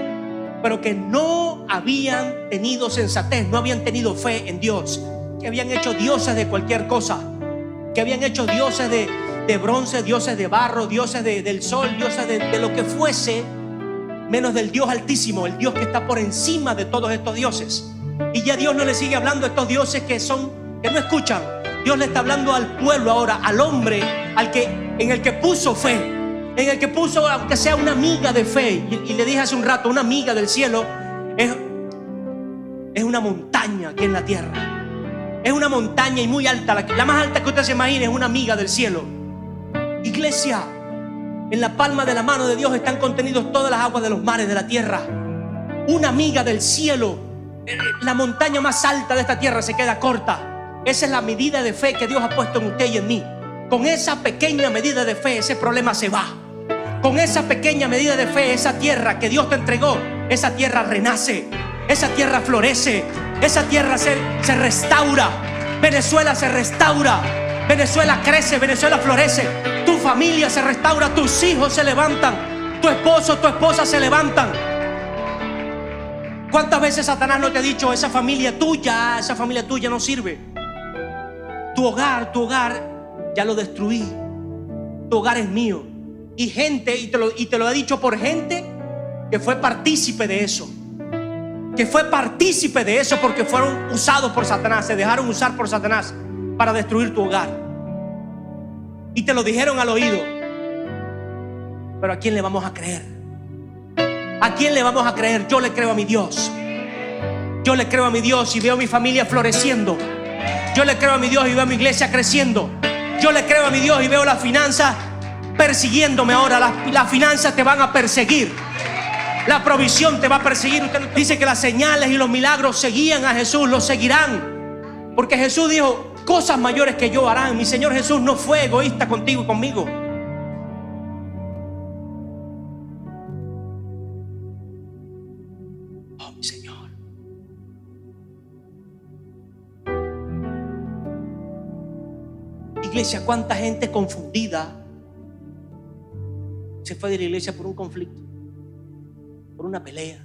pero que no habían tenido sensatez, no habían tenido fe en Dios, que habían hecho dioses de cualquier cosa, que habían hecho dioses de bronce, dioses de barro, dioses del sol, dioses de lo que fuese, menos del Dios altísimo, el Dios que está por encima de todos estos dioses. Y ya Dios no le sigue hablando a estos dioses que no escuchan. Dios le está hablando al pueblo ahora, al hombre, en el que puso fe, en el que puso, aunque sea una miga de fe. Y le dije hace un rato, una miga del cielo es una montaña aquí en la tierra. Es una montaña y muy alta, la más alta que usted se imagine es una miga del cielo. Iglesia, en la palma de la mano de Dios están contenidos todas las aguas de los mares de la tierra. Una miga del cielo, la montaña más alta de esta tierra se queda corta. Esa es la medida de fe que Dios ha puesto en usted y en mí. Con esa pequeña medida de fe, ese problema se va. Con esa pequeña medida de fe, esa tierra que Dios te entregó, esa tierra renace, esa tierra florece, esa tierra se restaura. Venezuela se restaura, Venezuela crece, Venezuela florece. Tu familia se restaura, tus hijos se levantan, tu esposo, tu esposa se levantan. ¿Cuántas veces Satanás no te ha dicho: esa familia tuya no sirve? Tu hogar ya lo destruí. Tu hogar es mío. Y gente, y te lo ha dicho por gente que fue partícipe de eso. Que fue partícipe de eso porque fueron usados por Satanás, se dejaron usar por Satanás para destruir tu hogar. Y te lo dijeron al oído. Pero ¿a quién le vamos a creer? ¿A quién le vamos a creer? Yo le creo a mi Dios. Yo le creo a mi Dios y veo a mi familia floreciendo. Yo le creo a mi Dios y veo a mi iglesia creciendo. Yo le creo a mi Dios y veo las finanzas persiguiéndome ahora. Las finanzas te van a perseguir. La provisión te va a perseguir. Usted dice que las señales y los milagros seguían a Jesús, los seguirán. Porque Jesús dijo: cosas mayores que yo harán. Mi Señor Jesús no fue egoísta contigo y conmigo. Oh, mi Señor. Iglesia, cuánta gente confundida se fue de la iglesia por un conflicto, por una pelea,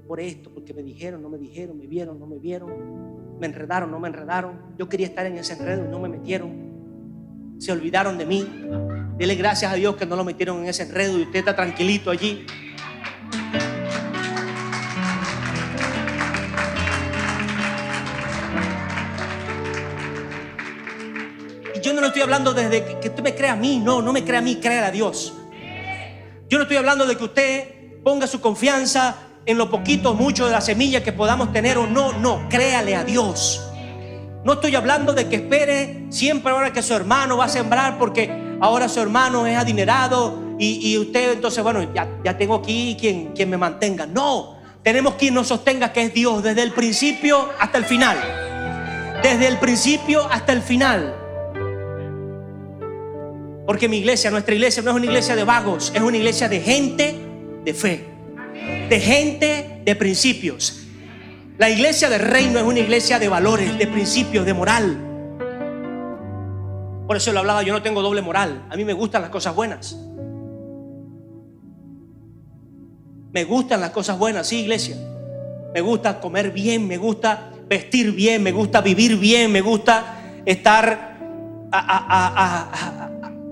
por esto, porque me dijeron, no me dijeron, me vieron, no me vieron, me enredaron, no me enredaron. Yo quería estar en ese enredo y no me metieron. Se olvidaron de mí. Dele gracias a Dios que no lo metieron en ese enredo y usted está tranquilito allí. Yo no le estoy hablando desde que usted me crea a mí. No me crea a mí, crea a Dios. Yo no estoy hablando de que usted ponga su confianza en lo poquito o mucho de la semilla que podamos tener o no, créale a Dios. No estoy hablando de que espere siempre ahora que su hermano va a sembrar porque ahora su hermano es adinerado y usted entonces, bueno, ya tengo aquí quien me mantenga. No, tenemos quien nos sostenga, que es Dios, desde el principio hasta el final. Desde el principio hasta el final. Porque mi iglesia, nuestra iglesia no es una iglesia de vagos, es una iglesia de gente de fe, de gente de principios. La iglesia del reino es una iglesia de valores, de principios, de moral. Por eso lo hablaba, yo no tengo doble moral. A mí me gustan las cosas buenas. Me gustan las cosas buenas, sí, iglesia. Me gusta comer bien, me gusta vestir bien, me gusta vivir bien, me gusta estar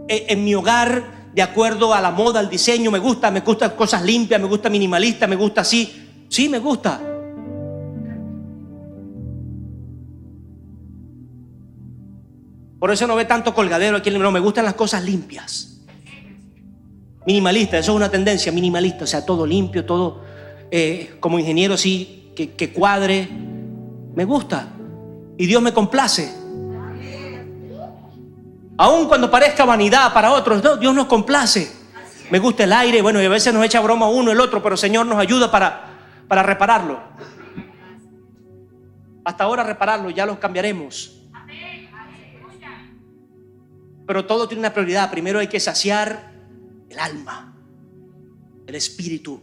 en mi hogar de acuerdo a la moda, al diseño. Me gusta cosas limpias, me gusta minimalista, me gusta así. Sí, me gusta. Por eso no ve tanto colgadero aquí. No, me gustan las cosas limpias. Minimalista, eso es una tendencia, minimalista. O sea, todo limpio, todo como ingeniero sí, que cuadre. Me gusta. Y Dios me complace. Aun cuando parezca vanidad para otros, no, Dios nos complace. Me gusta el aire, bueno, y a veces nos echa broma uno el otro, pero el Señor nos ayuda para repararlo. Hasta ahora repararlo, ya los cambiaremos. Pero todo tiene una prioridad. Primero hay que saciar el alma, el espíritu,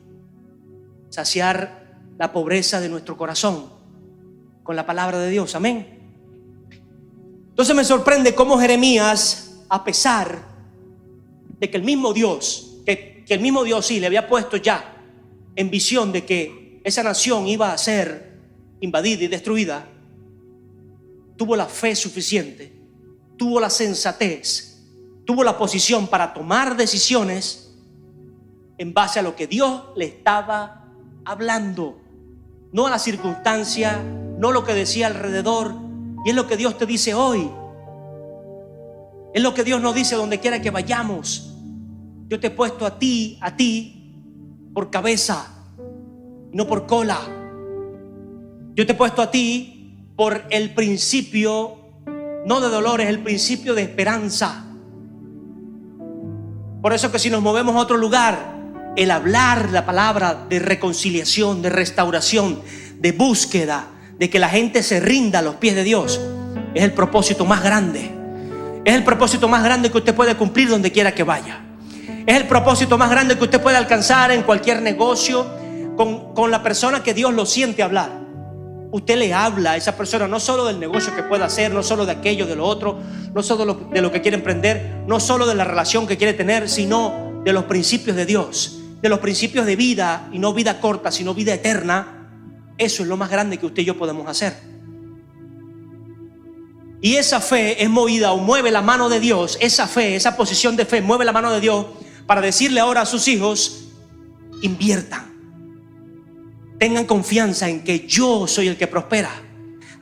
saciar la pobreza de nuestro corazón con la palabra de Dios. Amén. Entonces me sorprende cómo Jeremías, a pesar de que el mismo Dios, que el mismo Dios sí le había puesto ya en visión de que esa nación iba a ser invadida y destruida, tuvo la fe suficiente, tuvo la sensatez, tuvo la posición para tomar decisiones en base a lo que Dios le estaba hablando, no a la circunstancia, no lo que decía alrededor. Y es lo que Dios te dice hoy. Es lo que Dios nos dice donde quiera que vayamos. Yo te he puesto a ti por cabeza, no por cola. Yo te he puesto a ti por el principio, no de dolor, es el principio de esperanza. Por eso que si nos movemos a otro lugar, el hablar la palabra de reconciliación, de restauración, de búsqueda, de que la gente se rinda a los pies de Dios, es el propósito más grande. Es el propósito más grande que usted puede cumplir donde quiera que vaya. Es el propósito más grande que usted puede alcanzar en cualquier negocio, con la persona que Dios lo siente hablar. Usted le habla a esa persona no solo del negocio que pueda hacer, no solo de aquello, de lo otro, no solo de lo que quiere emprender, no solo de la relación que quiere tener, sino de los principios de Dios, de los principios de vida, y no vida corta, sino vida eterna. Eso es lo más grande que usted y yo podemos hacer. Y esa fe es movida o mueve la mano de Dios. Esa fe, esa posición de fe mueve la mano de Dios para decirle ahora a sus hijos: inviertan. Tengan confianza en que yo soy el que prospera.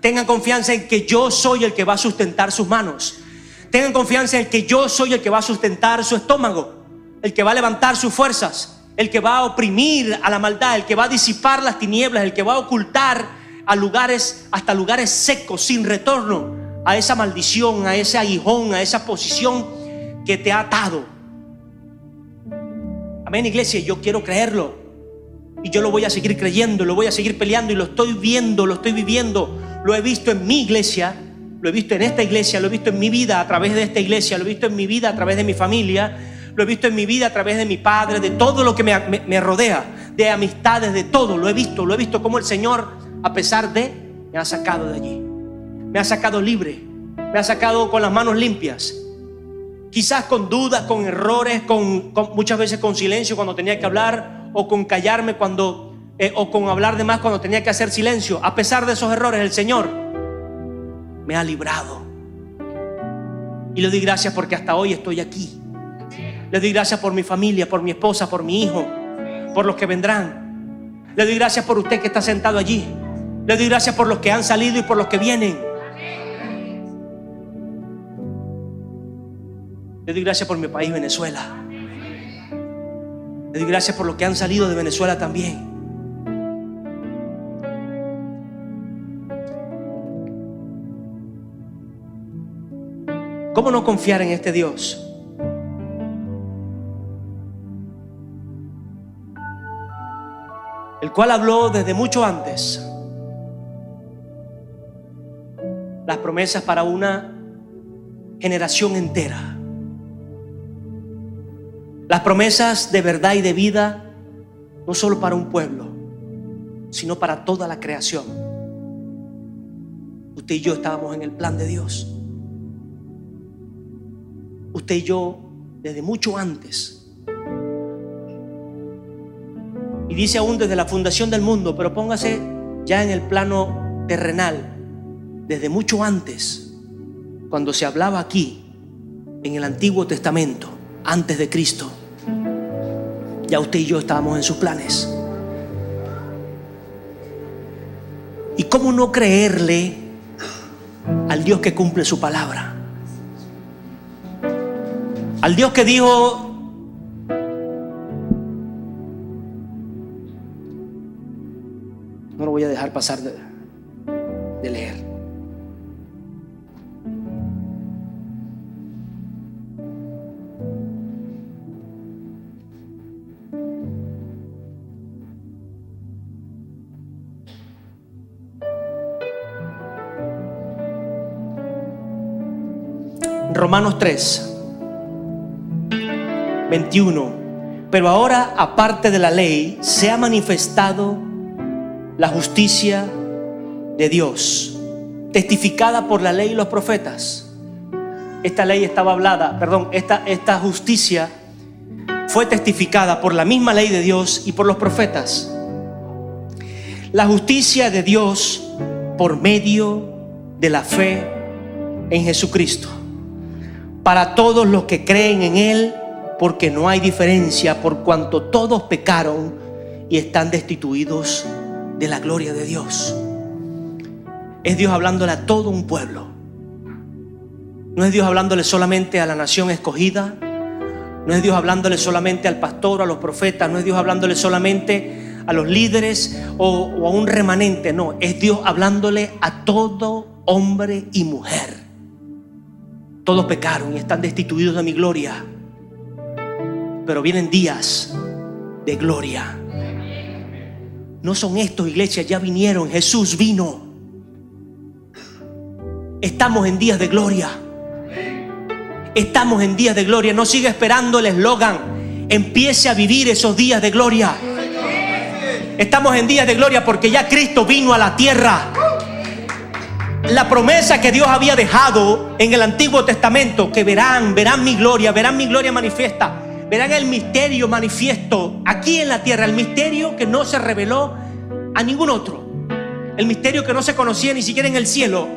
Tengan confianza en que yo soy el que va a sustentar sus manos. Tengan confianza en que yo soy el que va a sustentar su estómago, el que va a levantar sus fuerzas, el que va a oprimir a la maldad, el que va a disipar las tinieblas, el que va a ocultar a lugares, hasta lugares secos, sin retorno, a esa maldición, a ese aguijón, a esa posición que te ha atado. Amén, iglesia. Yo quiero creerlo y yo lo voy a seguir creyendo, lo voy a seguir peleando, y lo estoy viendo, lo estoy viviendo. Lo he visto en mi iglesia, lo he visto en esta iglesia, lo he visto en mi vida a través de esta iglesia, lo he visto en mi vida a través de mi familia, lo he visto en mi vida a través de mi padre, de todo lo que me rodea, de amistades, de todo. Lo he visto como el Señor, a pesar de, me ha sacado de allí. Me ha sacado libre, me ha sacado con las manos limpias. Quizás con dudas, con errores, con muchas veces con silencio cuando tenía que hablar, o con callarme cuando, o con hablar de más cuando tenía que hacer silencio. A pesar de esos errores, el Señor me ha librado. Y le doy gracias porque hasta hoy estoy aquí. Le doy gracias por mi familia, por mi esposa, por mi hijo, por los que vendrán. Le doy gracias por usted que está sentado allí. Le doy gracias por los que han salido y por los que vienen. Le doy gracias por mi país, Venezuela. Le doy gracias por los que han salido de Venezuela también. ¿Cómo no confiar en este Dios? cual habló desde mucho antes las promesas para una generación entera. Las promesas de verdad y de vida, no solo para un pueblo, sino para toda la creación. Usted y yo estábamos en el plan de Dios. Usted y yo desde mucho antes. Y dice aún desde la fundación del mundo, pero póngase ya en el plano terrenal. Desde mucho antes, cuando se hablaba aquí, en el Antiguo Testamento, antes de Cristo, ya usted y yo estábamos en sus planes. ¿Y cómo no creerle al Dios que cumple su palabra? Al Dios que dijo: no lo voy a dejar pasar de leer. Romanos 3, 21. Pero ahora, aparte de la ley, se ha manifestado la justicia de Dios, testificada por la ley y los profetas. Esta ley estaba hablada, esta justicia fue testificada por la misma ley de Dios y por los profetas. La justicia de Dios por medio de la fe en Jesucristo, para todos los que creen en Él, porque no hay diferencia, por cuanto todos pecaron y están destituidos de la gloria de Dios. Es Dios hablándole a todo un pueblo. No es Dios hablándole solamente a la nación escogida. No es Dios hablándole solamente al pastor o a los profetas. No es Dios hablándole solamente a los líderes o a un remanente. No, es Dios hablándole a todo hombre y mujer. Todos pecaron y están destituidos de mi gloria, pero vienen días de gloria. No son estos, iglesia, ya vinieron. Jesús vino. Estamos en días de gloria. Estamos en días de gloria. No siga esperando el eslogan. Empiece a vivir esos días de gloria. Estamos en días de gloria porque ya Cristo vino a la tierra. La promesa que Dios había dejado en el Antiguo Testamento, que verán mi gloria manifiesta, verán el misterio manifiesto aquí en la tierra, el misterio que no se reveló a ningún otro, el misterio que no se conocía ni siquiera en el cielo,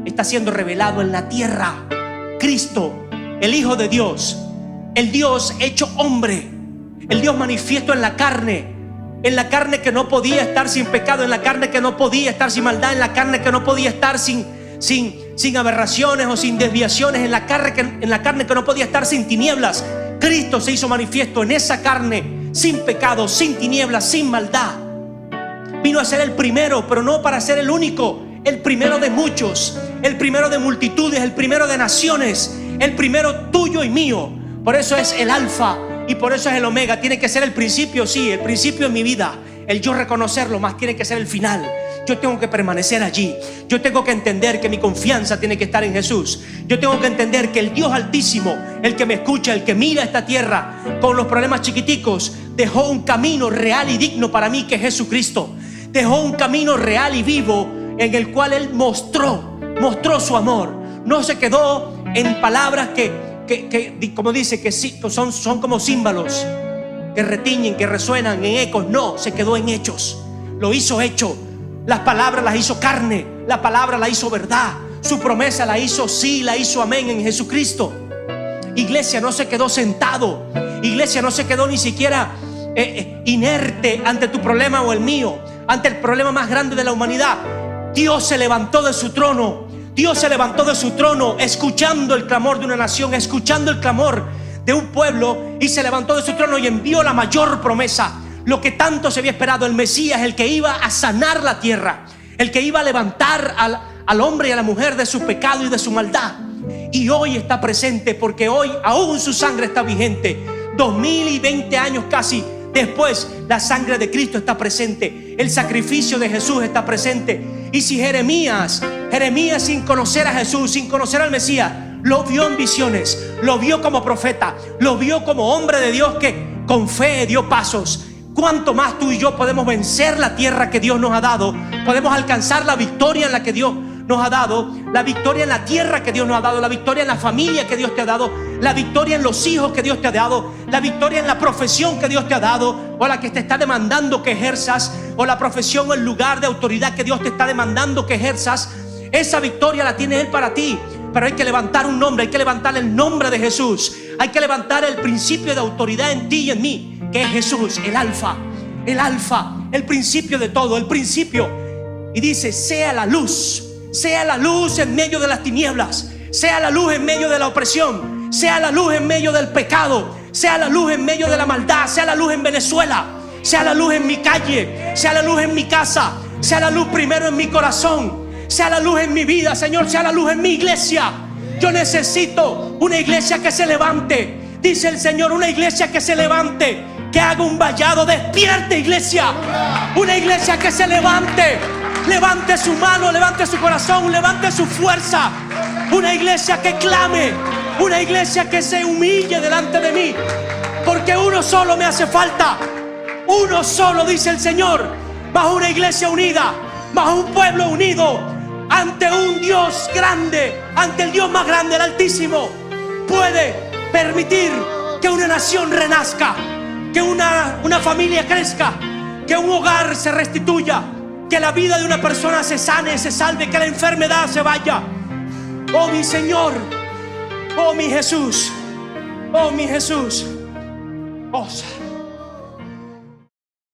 está siendo revelado en la tierra. Cristo, el Hijo de Dios, el Dios hecho hombre, el Dios manifiesto en la carne que no podía estar sin pecado, en la carne que no podía estar sin maldad, en la carne que no podía estar sin aberraciones o sin desviaciones, en la carne que no podía estar sin tinieblas. Cristo se hizo manifiesto en esa carne, sin pecado, sin tinieblas, sin maldad. Vino a ser el primero, pero no para ser el único, el primero de muchos, el primero de multitudes, el primero de naciones, el primero tuyo y mío. Por eso es el alfa y por eso es el omega. Tiene que ser el principio, sí, el principio en mi vida, el yo reconocerlo, más tiene que ser el final. Yo tengo que permanecer allí. Yo tengo que entender que mi confianza tiene que estar en Jesús. Yo tengo que entender que el Dios Altísimo, el que me escucha, el que mira esta tierra con los problemas chiquiticos, dejó un camino real y digno para mí, que es Jesucristo. Dejó un camino real y vivo en el cual Él mostró su amor. No se quedó en palabras que como dice, que son como címbalos que retiñen, que resuenan en ecos. No, se quedó en hechos. Lo hizo hecho. Las palabras las hizo carne. La palabra la hizo verdad. Su promesa la hizo sí, la hizo amén en Jesucristo. Iglesia, no se quedó sentado. Iglesia, no se quedó ni siquiera inerte ante tu problema o el mío, ante el problema más grande de la humanidad. Dios se levantó de su trono. Dios se levantó de su trono, escuchando el clamor de una nación, escuchando el clamor de un pueblo, y se levantó de su trono y envió la mayor promesa, lo que tanto se había esperado: el Mesías, el que iba a sanar la tierra, el que iba a levantar al hombre y a la mujer de su pecado y de su maldad. Y hoy está presente, porque hoy aún su sangre está vigente. 2020 años casi después, la sangre de Cristo está presente. El sacrificio de Jesús está presente. Y si Jeremías sin conocer a Jesús, sin conocer al Mesías, lo vio en visiones, lo vio como profeta, lo vio como hombre de Dios que con fe dio pasos, ¿cuánto más tú y yo podemos vencer la tierra que Dios nos ha dado? Podemos alcanzar la victoria en la que Dios nos ha dado, la victoria en la tierra que Dios nos ha dado, la victoria en la familia que Dios te ha dado, la victoria en los hijos que Dios te ha dado, la victoria en la profesión que Dios te ha dado, o la que te está demandando que ejerzas, o la profesión o el lugar de autoridad que Dios te está demandando que ejerzas. Esa victoria la tiene Él para ti. Pero hay que levantar un nombre, hay que levantar el nombre de Jesús. Hay que levantar el principio de autoridad en ti y en mí, que es Jesús, el alfa, el principio de todo, el principio. Y dice, sea la luz en medio de las tinieblas, sea la luz en medio de la opresión, sea la luz en medio del pecado, sea la luz en medio de la maldad, sea la luz en Venezuela, sea la luz en mi calle, sea la luz en mi casa, sea la luz primero en mi corazón, sea la luz en mi vida, Señor, sea la luz en mi iglesia. Yo necesito una iglesia que se levante, dice el Señor, una iglesia que se levante, que haga un vallado. Despierte, iglesia, una iglesia que se levante, levante su mano, levante su corazón, levante su fuerza, una iglesia que clame, una iglesia que se humille delante de mí, porque uno solo me hace falta, uno solo, dice el Señor, bajo una iglesia unida, bajo un pueblo unido, ante un Dios grande, ante el Dios más grande, el Altísimo, puede permitir que una nación renazca, que una familia crezca, que un hogar se restituya, que la vida de una persona se sane, se salve, que la enfermedad se vaya. Oh mi Señor, oh mi Jesús, oh mi Jesús, oh